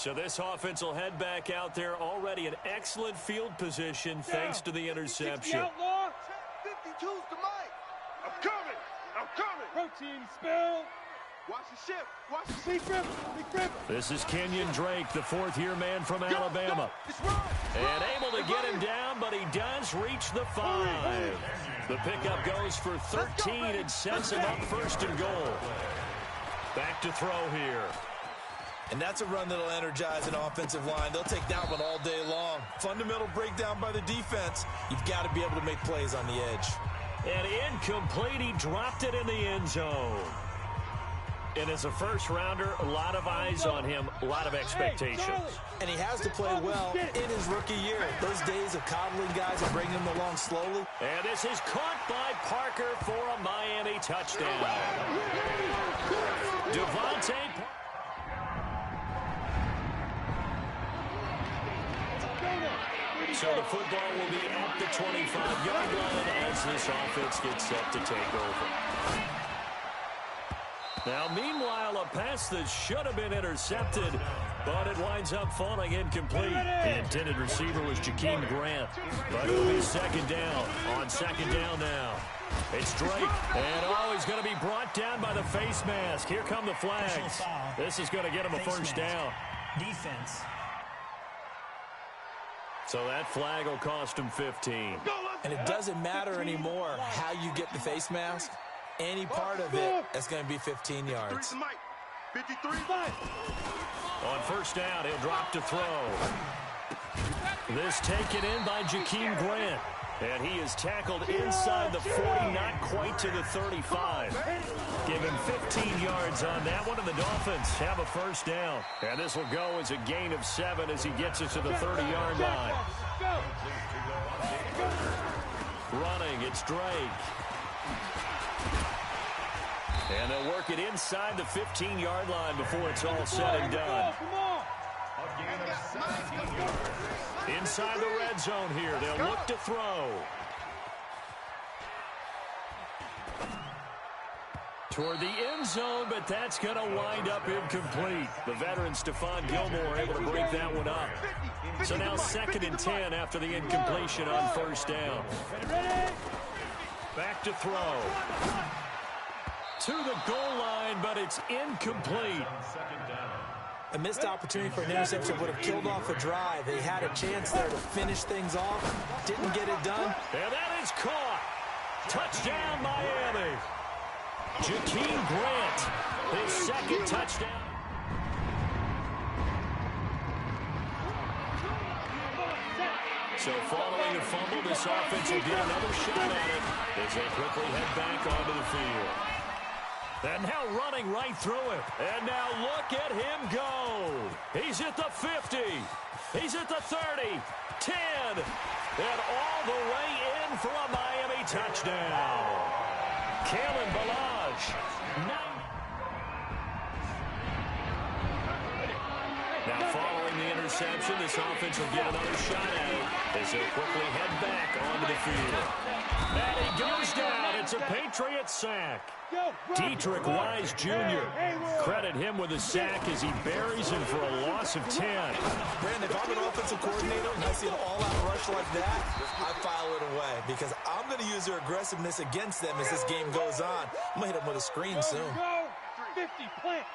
So this offense will head back out there, already in excellent field position thanks to the interception. 52's the mic. I'm coming. I'm coming. Protein spill. Watch the ship. Watch the big grip. This is Kenyon Drake, the fourth-year man from Alabama. And able to get him down, but he does reach the 5. The pickup goes for 13 and sets him up first and goal. Back to throw here. And that's a run that'll energize an offensive line. They'll take that one all day long. Fundamental breakdown by the defense. You've got to be able to make plays on the edge. And incomplete. He dropped it in the end zone. And as a first-rounder, a lot of eyes on him, a lot of expectations. And he has to play well in his rookie year. Those days of coddling guys and bringing them along slowly. And this is caught by Parker for a Miami touchdown. Devontae. So the football will be at the 25-yard line as this offense gets set to take over. Now, meanwhile, a pass that should have been intercepted, but it winds up falling incomplete. The intended receiver was Jakeem Grant, but it'll be second down. On second down now, it's Drake, and he's going to be brought down by the face mask. Here come the flags. This is going to get him a first down. Defense. So that flag will cost him 15. And it doesn't matter anymore how you get the face mask. Any part of it is going to be 15 yards. 53. On first down, he'll drop to throw. This taken in by Jakeem Grant. And he is tackled inside the 40, not quite to the 35. Give him 15 yards on that one, and the Dolphins have a first down. And this will go as a gain of 7 as he gets it to the 30-yard line. Running, it's Drake. And they'll work it inside the 15-yard line before it's all said and done. Inside the red zone here, they'll look to throw. Toward the end zone, but that's going to wind up incomplete. The veteran Stephon Gilmore able to break that one up. So now 2nd and 10 after the incompletion on first down. Back to throw. To the goal line, but it's incomplete. A missed opportunity for an interception would have killed off a drive. They had a chance there to finish things off. Didn't get it done. And that is caught. Touchdown, Miami. Jakeem Grant, his second touchdown. So following a fumble, this offense will get another shot at it as they quickly head back onto the field. And now running right through it. And now look at him go. He's at the 50. He's at the 30. 10. And all the way in for a Miami touchdown. Kalen Ballage. Now following the interception, this offense will get another shot at it as they'll quickly head back onto the field. And he goes down. It's a Patriot sack. Dietrich Wise Jr. Credit him with a sack as he buries him for a loss of 10. Brandon, if I'm an offensive coordinator and I see an all-out rush like that, I file it away because I'm going to use their aggressiveness against them as this game goes on. I'm going to hit them with a screen soon. 50, plant.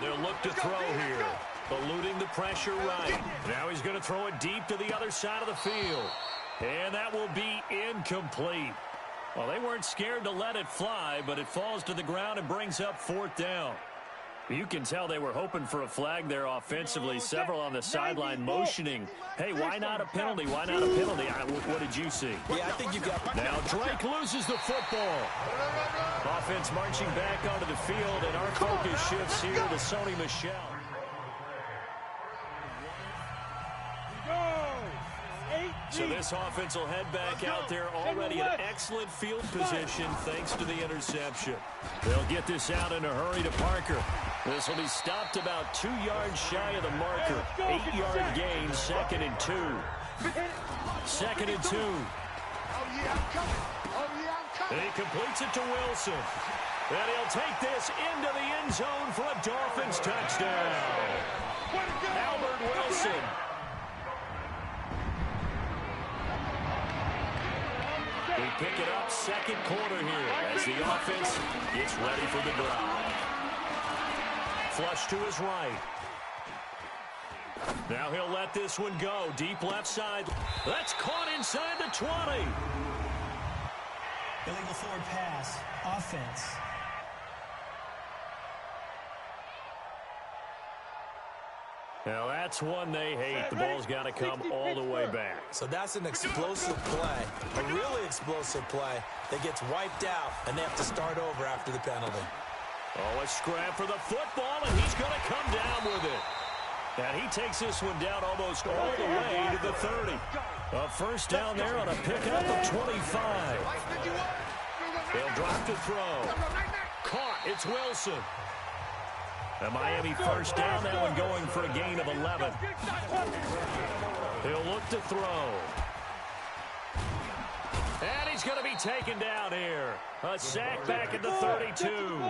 They'll look to throw here, eluding the pressure right. Now he's going to throw it deep to the other side of the field. And that will be incomplete. Well, they weren't scared to let it fly, but it falls to the ground and brings up 4th down. You can tell they were hoping for a flag there offensively. Several on the sideline motioning. Hey, why not a penalty? Why not a penalty? What did you see? Yeah, I think you got... Now Drake loses the football. Offense marching back onto the field, and our focus shifts here to Sony Michel. So this offense will head back out there already in excellent field position thanks to the interception. They'll get this out in a hurry to Parker. This will be stopped about 2 yards shy of the marker. 8-yard gain, 2nd and 2. 2nd and 2. And he completes it to Wilson. And he'll take this into the end zone for a Dolphins touchdown. Albert Wilson. We pick it up second quarter here as the offense gets ready for the drive. Flush to his right. Now he'll let this one go. Deep left side. That's caught inside the 20. Illegal forward pass. Offense. Now that's one they hate. The ball's got to come all the way back. So that's an explosive play, a really explosive play that gets wiped out, and they have to start over after the penalty. Oh, a scrap for the football, and he's going to come down with it. And he takes this one down almost all the way to the 30. A first down there on a pickup of 25. They'll drop to throw. Caught. It's Wilson. The Miami first down, that one going for a gain of 11. He'll look to throw. And he's going to be taken down here. A sack back at the 32.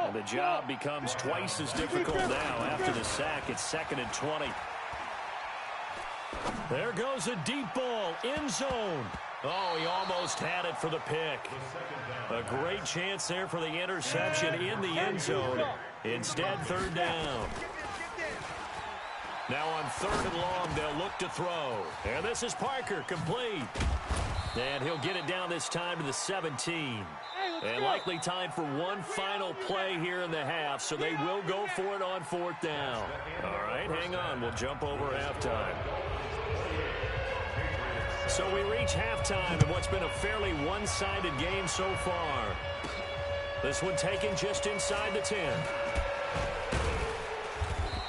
And the job becomes twice as difficult now after the sack. It's 2nd and 20. There goes a deep ball, end zone. Oh, he almost had it for the pick. A great chance there for the interception in the end zone. Instead, third down. Now on 3rd and long, they'll look to throw. And this is Parker, complete. And he'll get it down this time to the 17. And likely time for one final play here in the half, so they will go for it on 4th down. All right, hang on. We'll jump over halftime. So we reach halftime in what's been a fairly one-sided game so far. This one taken just inside the 10.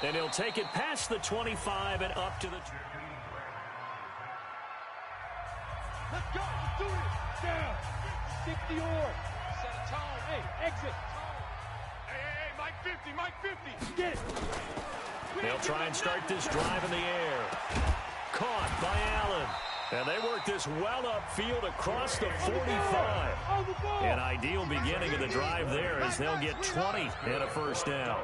And he'll take it past the 25 and up to the... Let's go. Let's do it. Down. Stick the oar. Set a tone. Hey, exit. Hey, Mike 50, Mike 50. Get it. They'll try and start this drive in the air. Caught by Allen. And they work this well upfield across the 45. An ideal beginning of the drive there as they'll get 20 and a first down.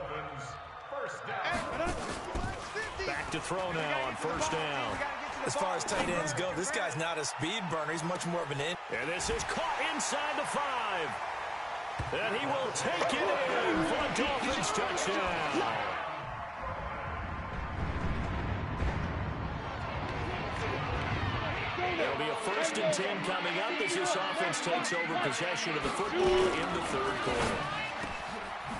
Back to throw now on 1st down. As far as tight ends go, this guy's not a speed burner. He's much more of an in. And this is caught inside the 5. And he will take it in for a Dolphins touchdown. There'll be a 1st and 10 coming up as this offense takes over possession of the football in the 3rd quarter.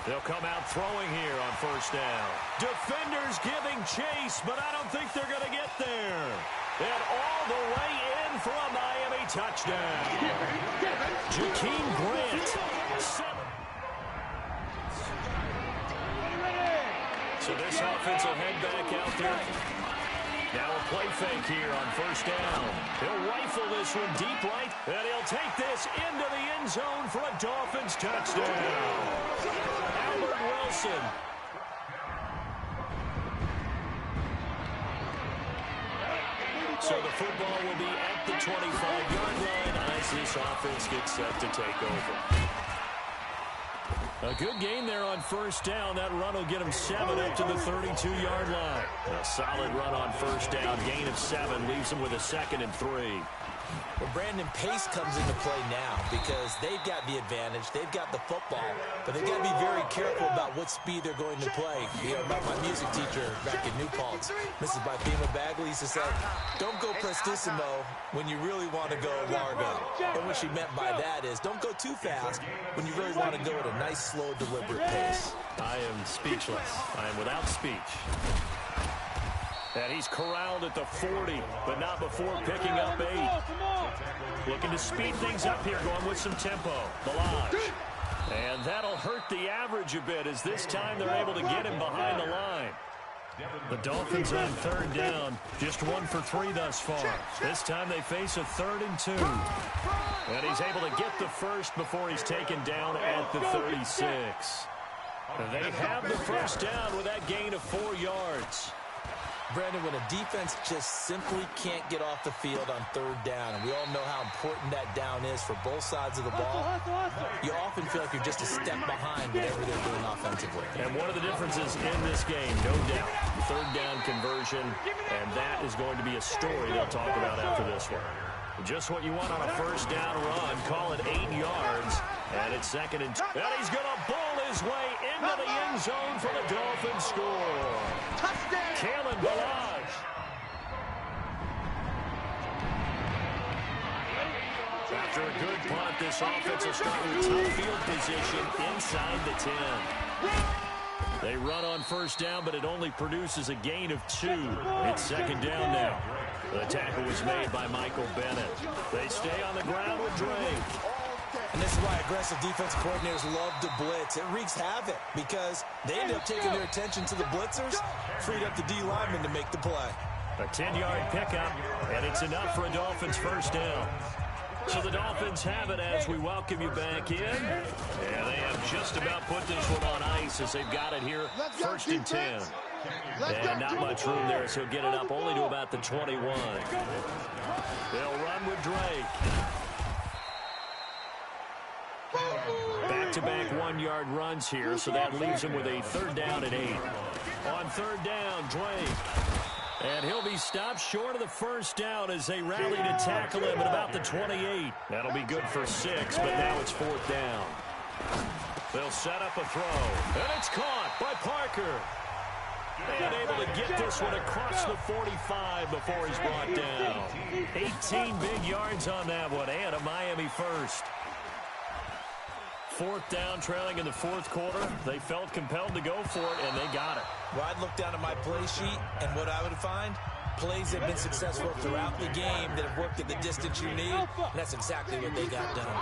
They'll come out throwing here on 1st down. Defenders giving chase, but I don't think they're going to get there. And all the way in for a Miami touchdown. Jakeem Grant. So this offense will head back out there. Now a play fake here on 1st down. He'll rifle this one deep right, and he'll take this into the end zone for a Dolphins touchdown. Albert Wilson. So the football will be at the 25-yard line as this offense gets set to take over. A good gain there on 1st down. That run will get him 7 up to the 32-yard line. A solid run on 1st down. Gain of 7 leaves him with a 2nd and 3. Well, Brandon, pace comes into play now because they've got the advantage. They've got the football, but they've got to be very careful about what speed they're going to play. You know, my music teacher back in New Paltz, Mrs. Bifema Bagley, used to say, don't go prestissimo when you really want to go largo. And what she meant by that is don't go too fast when you really want to go at a nice, slow, deliberate pace. I am speechless. I am without speech. And he's corralled at the 40, but not before picking up 8. Looking to speed things up here, going with some tempo. Balaj. And that'll hurt the average a bit as this time they're able to get him behind the line. The Dolphins on 3rd down, just 1 for 3 thus far. This time they face a 3rd and 2. And he's able to get the first before he's taken down at the 36. They have the first down with that gain of 4 yards. Brandon, when a defense just simply can't get off the field on third down, and we all know how important that down is for both sides of the ball, you often feel like you're just a step behind whatever they're doing offensively. And one of the differences in this game, no doubt, third down conversion, and that is going to be a story they'll talk about after this one. Just what you want on a first down run. Call it 8 yards, and it's second and he's going to bull his way into the end zone for the Dolphins score. Touchdown! Kalen Balazs. After a good punt, this offense will start with top field position inside the 10. They run on first down, but it only produces a gain of 2. It's second down now. The tackle was made by Michael Bennett. They stay on the ground with Drake. And this is why aggressive defensive coordinators love to blitz. It wreaks havoc because they end up taking their attention to the blitzers, freed up the D lineman to make the play. A 10-yard pickup, and it's enough for a Dolphins first down. So the Dolphins have it as we welcome you back in. And they have just about put this one on ice as they've got it here, first and 10. And not much room there, so he'll get it up only to about the 21. They'll run with Drake. Back-to-back 1-yard runs here, so that leaves him with a third down and 8. On third down, Drake. And he'll be stopped short of the first down as they rally to tackle him at about the 28. That'll be good for 6, but now it's fourth down. They'll set up a throw, and it's caught by Parker. And able to get this one across the 45 before he's brought down. 18 big yards on that one, and a Miami first. Fourth down, trailing in the fourth quarter. They felt compelled to go for it, and they got it. Well, I'd look down at my play sheet, and what I would find, plays that have been successful throughout the game that have worked at the distance you need, and that's exactly what they got done.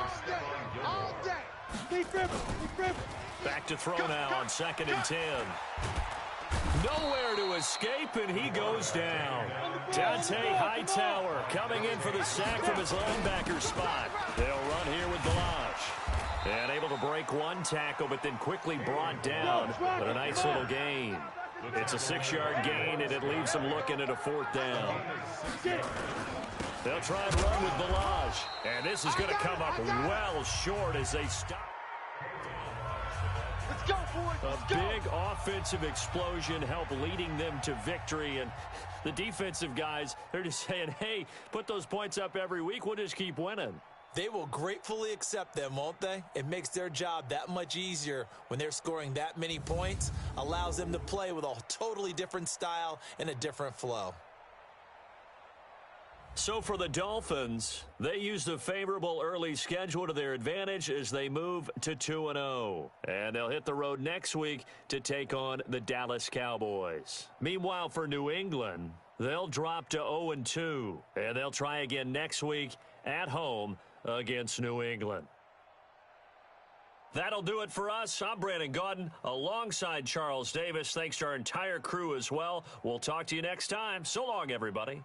Back to throw now on second and 10. Nowhere to escape, and he goes down. Dante Hightower coming in for the sack from his linebacker spot. They'll run here with Balazs. And able to break one tackle, but then quickly brought down. But a nice little gain. It's a 6-yard gain, and it leaves them looking at a fourth down. They'll try and run with Balazs. And this is going to come up well short as they stop. A big offensive explosion helped leading them to victory. And the defensive guys, they're just saying, hey, put those points up every week. We'll just keep winning. They will gratefully accept them, won't they? It makes their job that much easier when they're scoring that many points, allows them to play with a totally different style and a different flow. So for the Dolphins, they use the favorable early schedule to their advantage as they move to 2-0. And they'll hit the road next week to take on the Dallas Cowboys. Meanwhile, for New England, they'll drop to 0-2. And they'll try again next week at home against New England. That'll do it for us. I'm Brandon Gaudin alongside Charles Davis. Thanks to our entire crew as well. We'll talk to you next time. So long, everybody.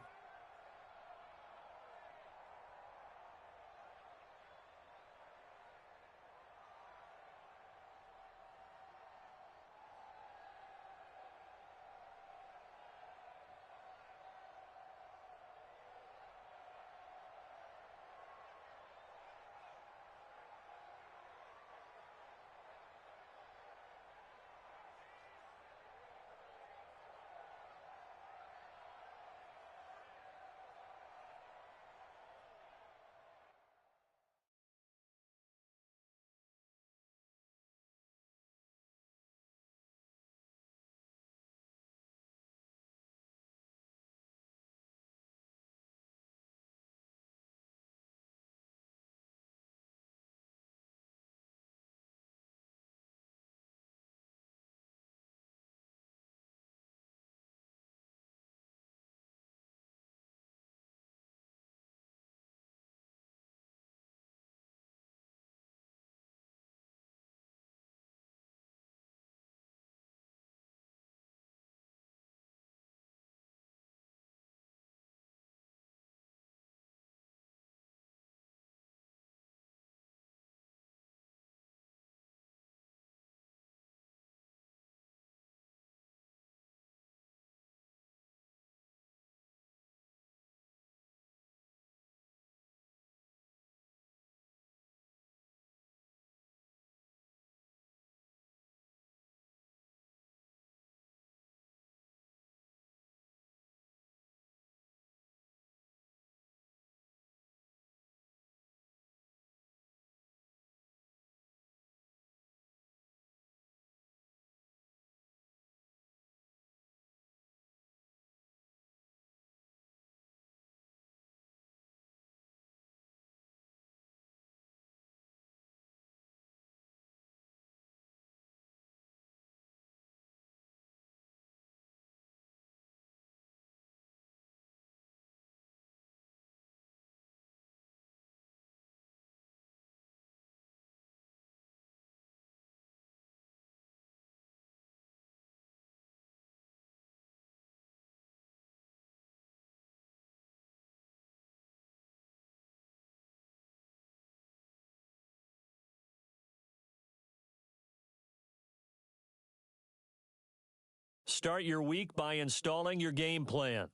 Start your week by installing your game plan.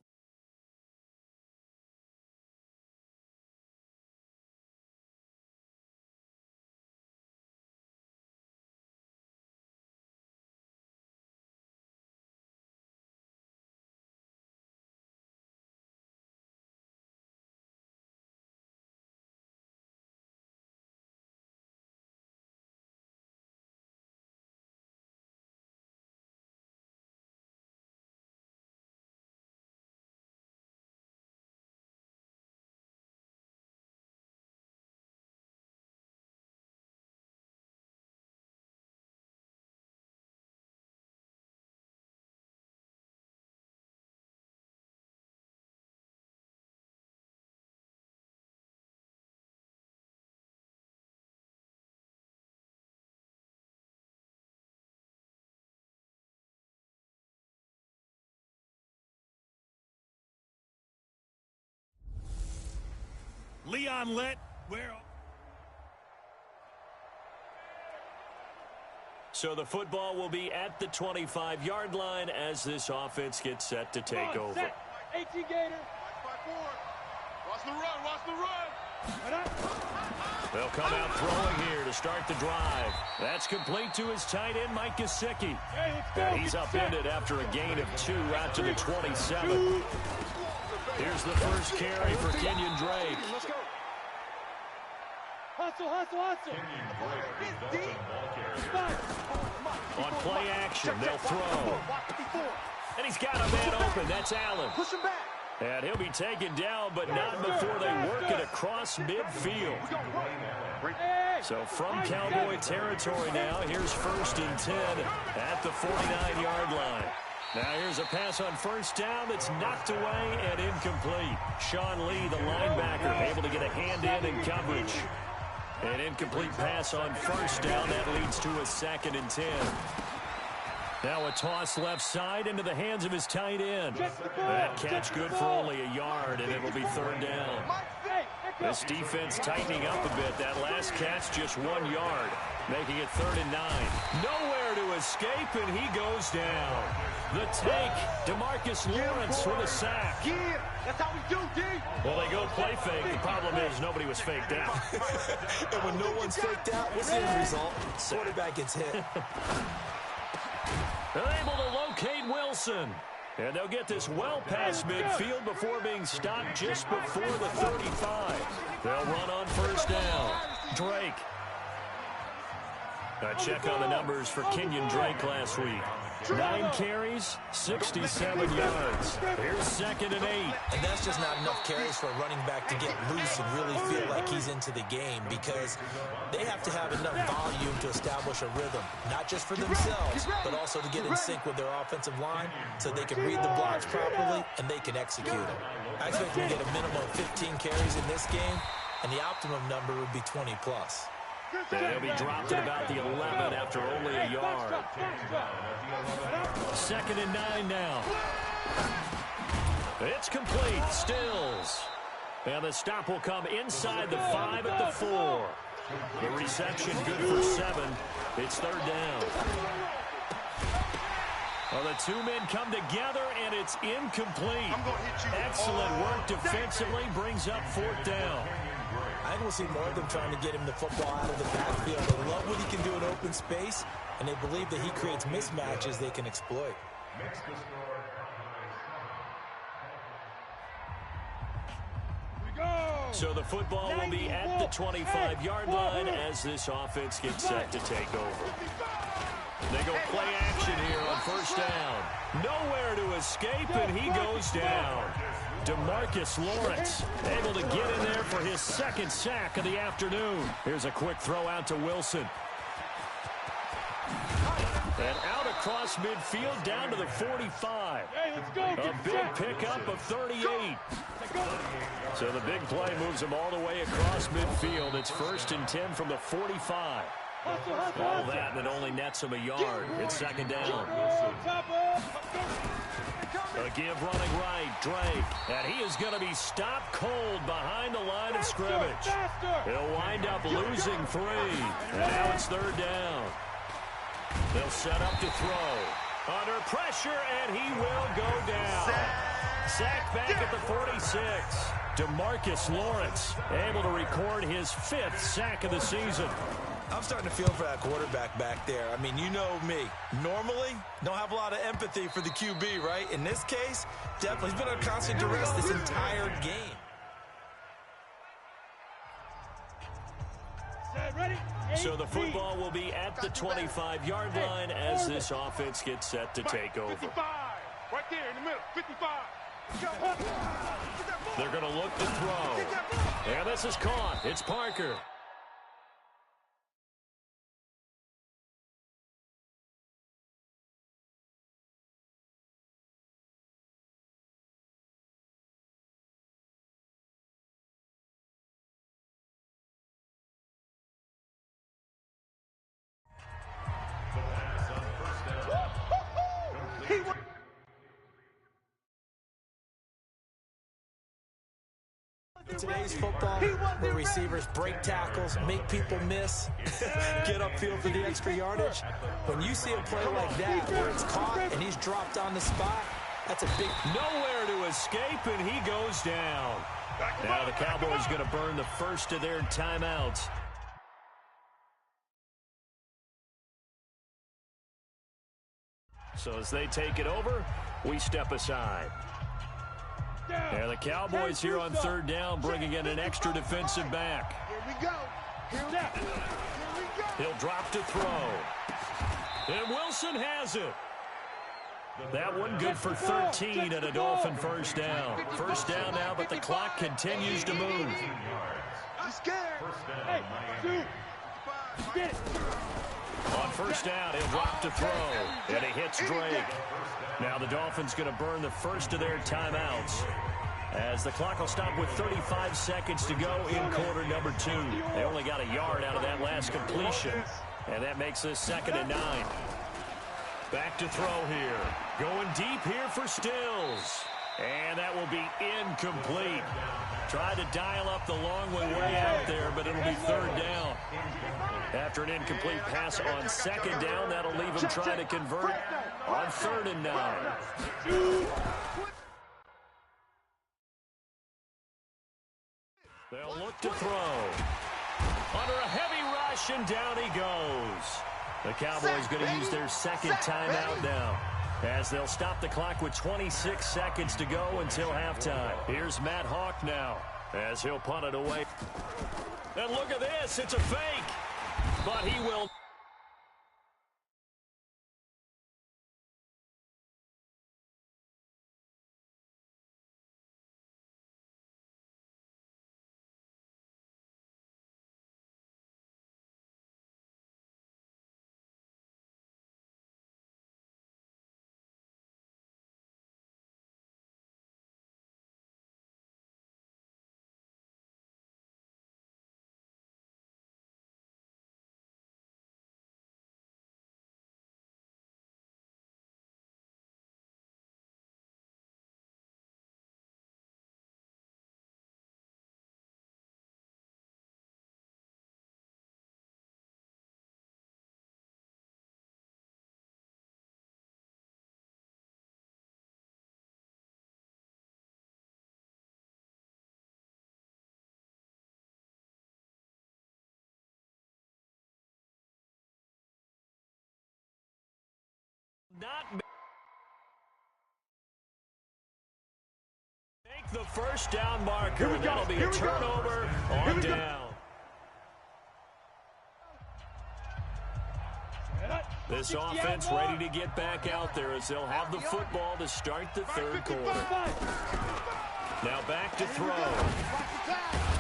Leon Lett, where... So the football will be at the 25-yard line as this offense gets set to take over. 18 Gator. Watch the run, watch the run. They'll come out throwing here to start the drive. That's complete to his tight end, Mike Gesicki. Hey, let's go. And he's upended after a gain of 2 out to the 27. Here's the first carry for Kenyon Drake. Let's go. Hustle, hustle, hustle. On play action, they'll throw. And he's got a man open. That's Allen. Push him back. And he'll be taken down, but not before they work it across midfield. So from Cowboy territory now, here's 1st and 10 at the 49-yard line. Now here's a pass on first down that's knocked away and incomplete. Sean Lee, the linebacker, able to get a hand in coverage. An incomplete pass on first down. That leads to a 2nd and 10. Now a toss left side into the hands of his tight end. That catch good for only a yard, and it'll be 3rd down. This defense tightening up a bit. That last catch just 1 yard, making it 3rd and 9. Nowhere to escape, and he goes down. The take, DeMarcus Lawrence with a sack. Yeah, that's how we do, D. Well, they go play fake. The problem is nobody was faked out. And when no one's faked out, what's the end result? Quarterback gets hit. They're able to locate Wilson. And they'll get this well past midfield before being stopped just before the 35. They'll run on first down. Drake. A check on the numbers for Kenyon Drake last week. 9 carries, 67 yards. Here's 2nd and 8. And that's just not enough carries for a running back to get loose and really feel like he's into the game, because they have to have enough volume to establish a rhythm, not just for themselves, but also to get in sync with their offensive line so they can read the blocks properly and they can execute it. I expect them to get a minimum of 15 carries in this game, and the optimum number would be 20+. They'll be dropped at about the 11 after only a yard. 2nd and 9 now. It's complete. Stills. And the stop will come inside the 5 at the 4. The reception good for 7. It's 3rd down. Well, the 2 men come together, and it's incomplete. Excellent work defensively. Brings up 4th down. I think we'll see more of them trying to get him the football out of the backfield. They love what he can do in open space, and they believe that he creates mismatches they can exploit. So the football will be at the 25-yard line as this offense gets set to take over. They go play action here on first down. Nowhere to escape, and he goes down. DeMarcus Lawrence able to get in there for his 2nd sack of the afternoon. Here's a quick throw out to Wilson. And out across midfield down to the 45. A big pickup of 38. So the big play moves him all the way across midfield. It's 1st and 10 from the 45. All that, and it only nets him a yard. It's 2nd down. A give running right, Drake. And he is going to be stopped cold behind the line of scrimmage. He'll wind up losing 3. And now it's 3rd down. They'll set up to throw. Under pressure, and he will go down. Sacked back at the 46. DeMarcus Lawrence able to record his 5th sack of the season. I'm starting to feel for that quarterback back there. I mean, you know me. Normally, don't have a lot of empathy for the QB, right? In this case, definitely. He's been on constant duress this entire game. So the football will be at the 25-yard line as this offense gets set to take over. 55. Right there in the middle. 55. They're going to look to throw. And this is caught. It's Parker. In today's football, where receivers break tackles, make people miss, get upfield for the extra yardage, when you see a play like that where it's caught and he's dropped on the spot, that's a big... Nowhere to escape, and he goes down. Now the Cowboys going to burn the first of their timeouts. So as they take it over, we step aside. And the Cowboys here on 3rd down, bringing in an extra defensive back. Here we go. Here we go. He'll drop to throw. And Wilson has it. That one good for 13 and a Dolphin first down. First down now, but the clock continues to move. I'm scared. Hey, dude. Get it. On first down, he'll drop to throw. And he hits Drake. Now the Dolphins going to burn the first of their timeouts as the clock will stop with 35 seconds to go in quarter number 2. They only got a yard out of that last completion, and that makes this 2nd and 9. Back to throw here. Going deep here for Stills. And that will be incomplete. Tried to dial up the long way out there, but it'll be 3rd down. After an incomplete pass on 2nd down, that'll leave him trying to convert on 3rd and 9. They'll look to throw. Under a heavy rush, and down he goes. The Cowboys going to use their 2nd timeout now, as they'll stop the clock with 26 seconds to go until halftime. Here's Matt Hawk now, as he'll punt it away. And look at this, it's a fake. But he will. Not make the first down marker, and that'll be a turnover on down. This offense ready to get back out there as they'll have the football to start the 3rd quarter. Now back to throw.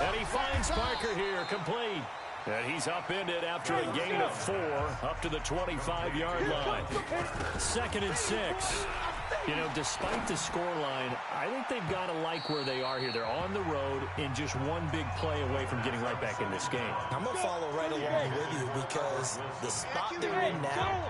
And he finds Parker here, complete. And he's upended after a gain of 4 up to the 25-yard line. 2nd and 6. You know, despite the scoreline, I think they've got to like where they are here. They're on the road and just one big play away from getting right back in this game. I'm going to follow right along with you because the spot they're in now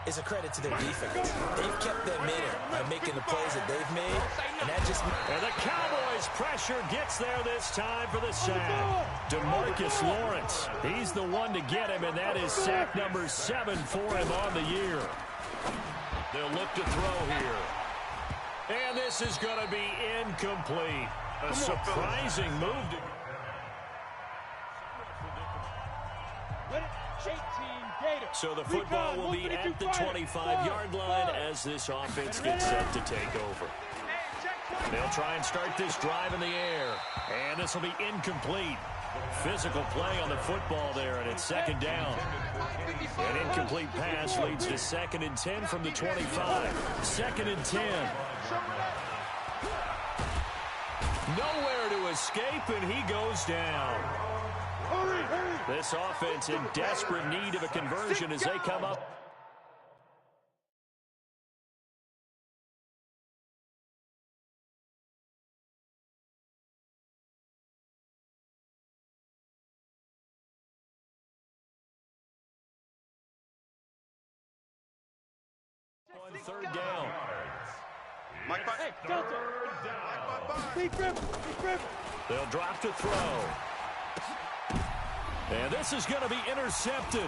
is a credit to their defense. They've kept them in it by making the plays that they've made, and that just... And the Cowboys pressure gets there this time for the sack. DeMarcus Lawrence, he's the one to get him, and that is sack number 7 for him on the year. They'll look to throw here. And this is going to be incomplete. A surprising move. So the football will be at the 25-yard line as this offense gets set to take over. They'll try and start this drive in the air. And this will be incomplete. Physical play on the football there, and it's second down. An incomplete pass leads to 2nd and 10 from the 25. 2nd and 10. Nowhere to escape, and he goes down. This offense in desperate need of a conversion as they come up. On 3rd down. Hey, Delta. Deep rip. They'll drop to throw. And this is going to be intercepted.